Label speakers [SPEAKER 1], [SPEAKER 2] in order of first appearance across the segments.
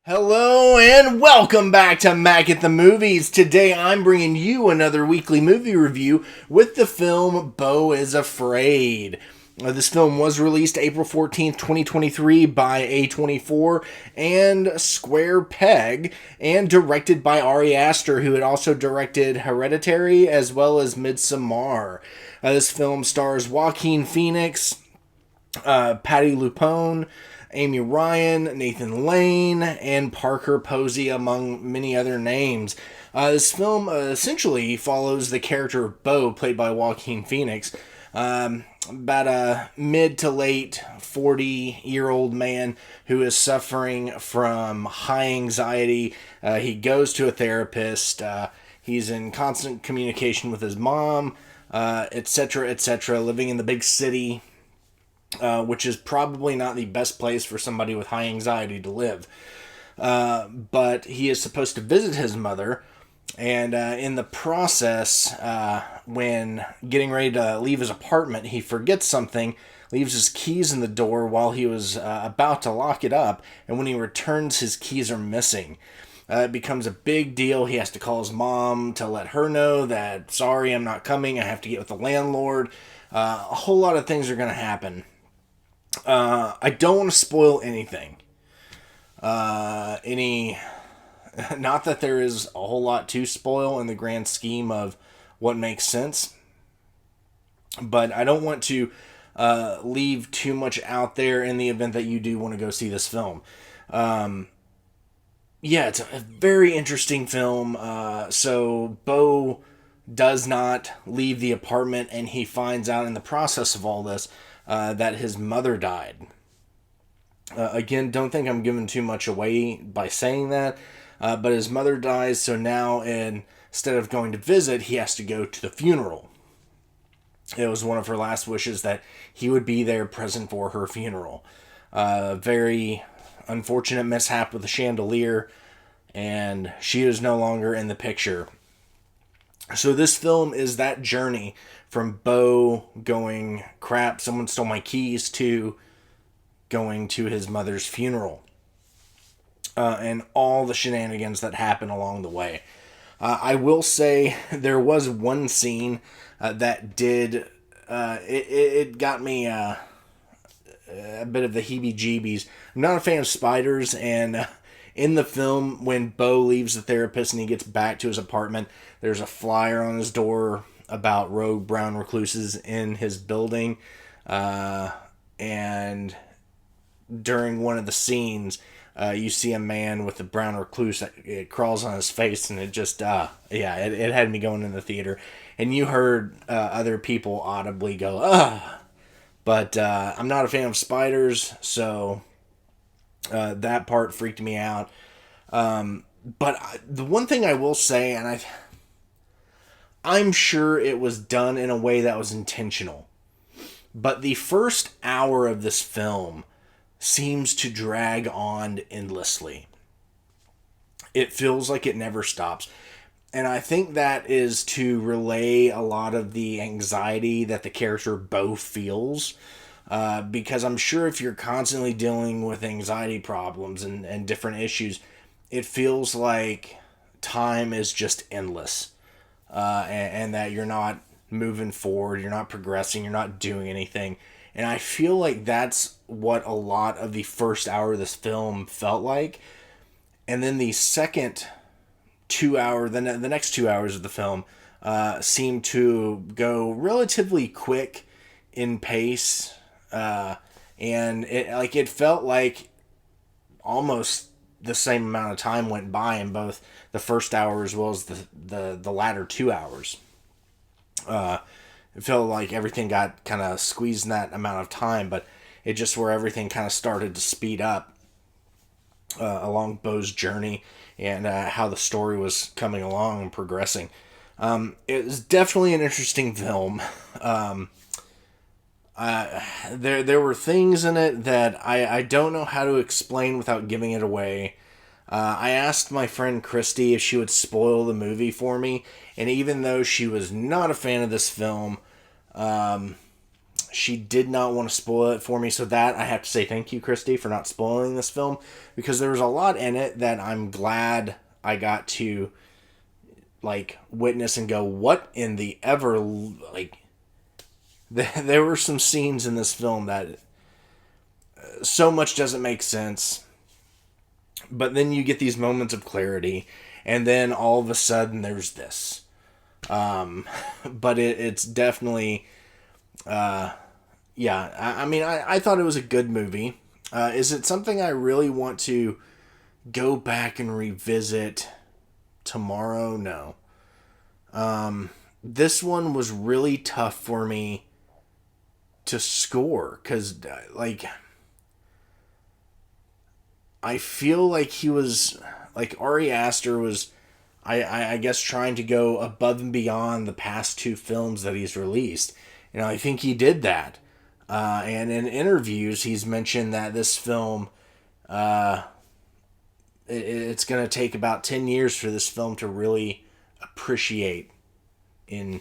[SPEAKER 1] Hello and welcome back to Mac at the Movies. Today I'm bringing you another weekly movie review with the film Beau is Afraid. This film was released April 14th, 2023 by A24 and Square Peg and directed by Ari Aster, who had also directed Hereditary as well as Midsommar. This film stars Joaquin Phoenix, Patty Lupone, Amy Ryan, Nathan Lane, and Parker Posey, among many other names. This film essentially follows the character Beau, played by Joaquin Phoenix, about a mid to late 40-year-old man who is suffering from high anxiety. He goes to a therapist. He's in constant communication with his mom, etc., etc., living in the big city. Which is probably not the best place for somebody with high anxiety to live. But he is supposed to visit his mother, and in the process, when getting ready to leave his apartment, he forgets something, leaves his keys in the door while he was about to lock it up, and when he returns, his keys are missing. It becomes a big deal. He has to call his mom to let her know that, sorry, I'm not coming, I have to get with the landlord. A whole lot of things are going to happen. I don't want to spoil anything. Not that there is a whole lot to spoil in the grand scheme of what makes sense, but I don't want to leave too much out there in the event that you do want to go see this film. It's a very interesting film. So Beau does not leave the apartment, and he finds out in the process of all this that his mother died. Again, don't think I'm giving too much away by saying that, but his mother dies, so now instead of going to visit, he has to go to the funeral. It was one of her last wishes that he would be there present for her funeral. Very unfortunate mishap with the chandelier, and she is no longer in the picture. So this film is that journey from Beau going, crap, someone stole my keys, to going to his mother's funeral. And all the shenanigans that happen along the way. I will say there was one scene that did, it got me a bit of the heebie-jeebies. I'm not a fan of spiders, and in the film, when Beau leaves the therapist and he gets back to his apartment, there's a flyer on his door about rogue brown recluses in his building. And during one of the scenes, you see a man with a brown recluse that it crawls on his face, and it just, it had me going in the theater. And you heard other people audibly go, ugh. But I'm not a fan of spiders, so that part freaked me out. But the one thing I will say, and I'm sure it was done in a way that was intentional, but the first hour of this film seems to drag on endlessly. It feels like it never stops. And I think that is to relay a lot of the anxiety that the character Beau feels. Because I'm sure if you're constantly dealing with anxiety problems and different issues, it feels like time is just endless. And that you're not moving forward, you're not progressing, you're not doing anything. And I feel like that's what a lot of the first hour of this film felt like. And then the second 2 hour, the next 2 hours of the film seemed to go relatively quick in pace. And it felt like almost the same amount of time went by in both the first hour as well as the latter 2 hours. It felt like everything got kind of squeezed in that amount of time, but it just where everything kind of started to speed up along Beau's journey and how the story was coming along and progressing. It was definitely an interesting film. There were things in it that I don't know how to explain without giving it away. I asked my friend Christy if she would spoil the movie for me, and even though she was not a fan of this film, She did not want to spoil it for me, so that I have to say thank you, Christy, for not spoiling this film, because there was a lot in it that I'm glad I got to like witness and go, what in the ever, like, there were some scenes in this film that so much doesn't make sense, but then you get these moments of clarity, and then all of a sudden there's this. But it's definitely, yeah, I mean, I thought it was a good movie. Is it something I really want to go back and revisit tomorrow? No. This one was really tough for me to score because, like, I feel like he was, like, Ari Aster was, I guess, trying to go above and beyond the past two films that he's released. You know, I think he did that. And in interviews, he's mentioned that this film, it's going to take about 10 years for this film to really appreciate in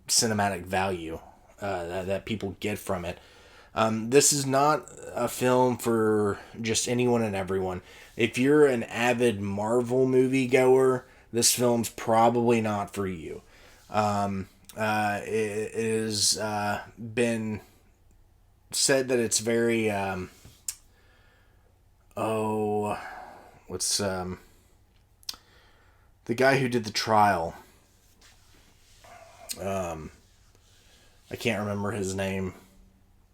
[SPEAKER 1] cinematic value that people get from it. This is not a film for just anyone and everyone. If you're an avid Marvel movie goer, this film's probably not for you. It has been said that it's very what's the guy who did the trial, I can't remember his name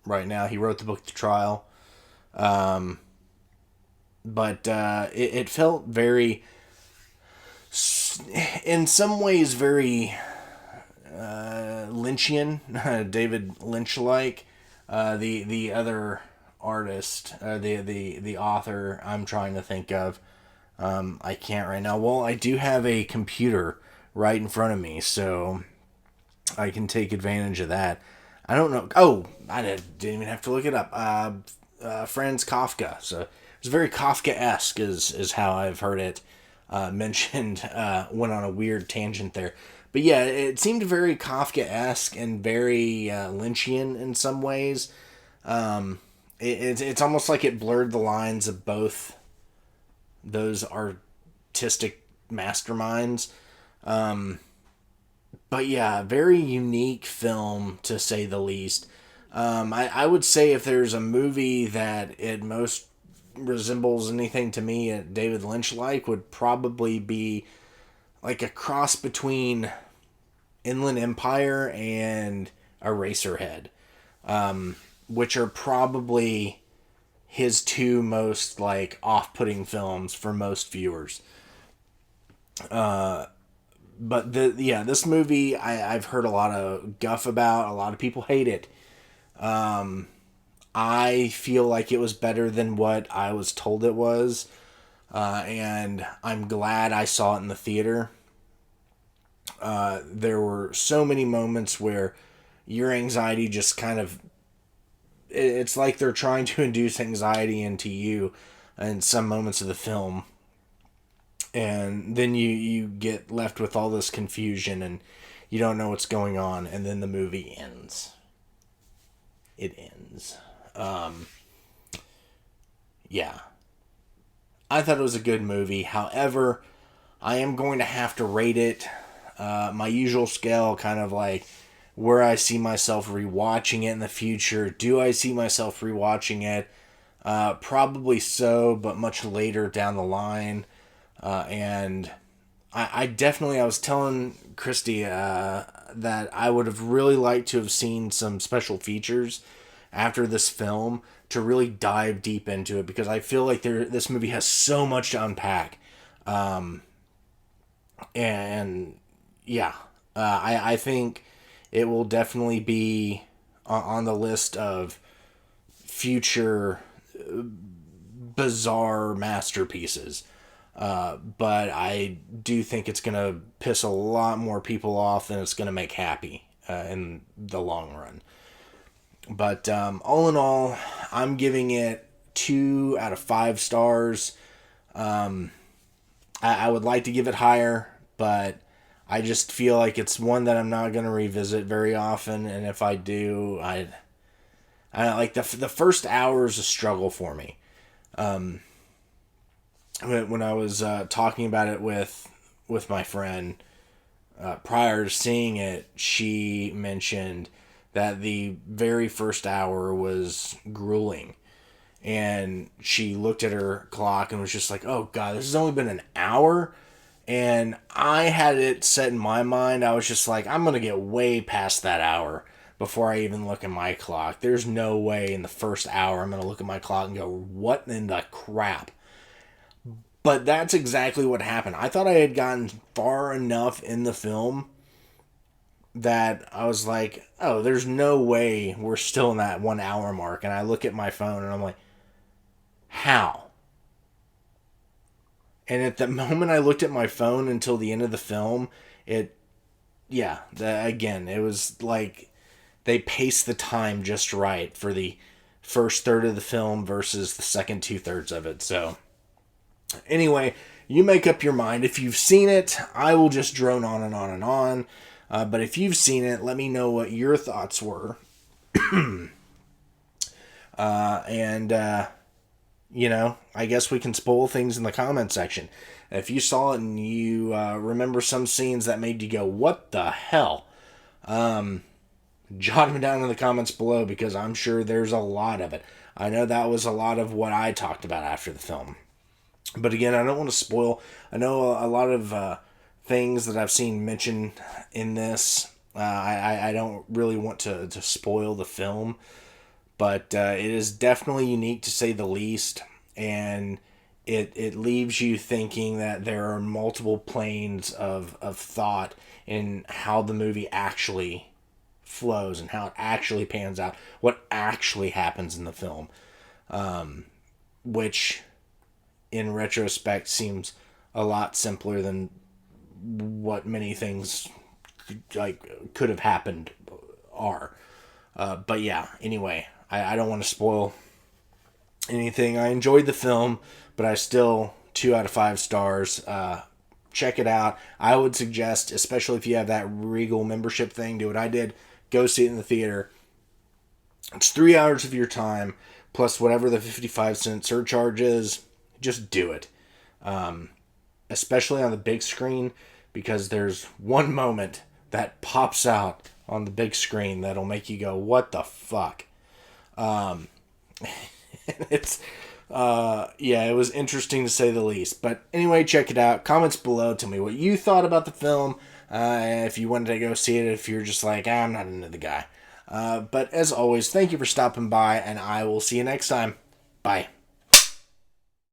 [SPEAKER 1] right now. He wrote the book The Trial, but it felt very, in some ways, very Lynchian, David Lynch-like. The other artist, the author I'm trying to think of, I can't right now. Well, I do have a computer right in front of me, so I can take advantage of that. I don't know. Oh, I didn't even have to look it up. Franz Kafka. So it's very Kafka-esque, is how I've heard it mentioned. Went on a weird tangent there. But yeah, it seemed very Kafka-esque and very Lynchian in some ways. It's almost like it blurred the lines of both those artistic masterminds. But yeah, very unique film to say the least. I would say if there's a movie that it most resembles anything to me, David Lynch-like, would probably be like a cross between Inland Empire and Eraserhead, which are probably his two most like off-putting films for most viewers. But this movie I've heard a lot of guff about. A lot of people hate it. I feel like it was better than what I was told it was, and I'm glad I saw it in the theater. There were so many moments where your anxiety just kind of, it's like they're trying to induce anxiety into you in some moments of the film. And then you get left with all this confusion and you don't know what's going on. And then the movie ends. It ends. Yeah. I thought it was a good movie. However, I am going to have to rate it my usual scale, kind of like where I see myself rewatching it in the future. Do I see myself rewatching it? Probably so, but much later down the line. And I definitely, I was telling Christy that I would have really liked to have seen some special features after this film to really dive deep into it, because I feel like this movie has so much to unpack. And yeah, I think it will definitely be on the list of future bizarre masterpieces. But I do think it's going to piss a lot more people off than it's going to make happy in the long run. But all in all, I'm giving it 2 out of 5 stars. I would like to give it higher, but I just feel like it's one that I'm not going to revisit very often. And if I do, Like the first hour is a struggle for me. When I was talking about it with my friend prior to seeing it, she mentioned that the very first hour was grueling. And she looked at her clock and was just like, oh, God, this has only been an hour? And I had it set in my mind. I was just like, I'm going to get way past that hour before I even look at my clock. There's no way in the first hour I'm going to look at my clock and go, what in the crap? But that's exactly what happened. I thought I had gotten far enough in the film that I was like, oh, there's no way we're still in that 1 hour mark. And I look at my phone and I'm like, how? And at the moment I looked at my phone until the end of the film, again, it was like they paced the time just right for the first third of the film versus the second 2/3 of it. So, anyway, you make up your mind. If you've seen it, I will just drone on and on and on. But if you've seen it, let me know what your thoughts were. I guess we can spoil things in the comment section. If you saw it and you remember some scenes that made you go, what the hell? Jot them down in the comments below because I'm sure there's a lot of it. I know that was a lot of what I talked about after the film. But again, I don't want to spoil. I know a lot of things that I've seen mentioned in this. I don't really want to spoil the film. But it is definitely unique to say the least. And it leaves you thinking that there are multiple planes of thought in how the movie actually flows and how it actually pans out, what actually happens in the film, which in retrospect seems a lot simpler than what many things could have happened are. But yeah, anyway, I don't want to spoil anything. I enjoyed the film, but I still 2 out of 5 stars. Check it out. I would suggest, especially if you have that Regal membership thing, do what I did. Go see it in the theater. It's 3 hours of your time, plus whatever the 55-cent surcharge is. Just do it. Especially on the big screen, because there's one moment that pops out on the big screen that'll make you go, what the fuck? It was interesting to say the least. But anyway, check it out. Comments below. Tell me what you thought about the film. If you wanted to go see it, if you're just like, I'm not into the guy. But as always, thank you for stopping by, and I will see you next time. Bye.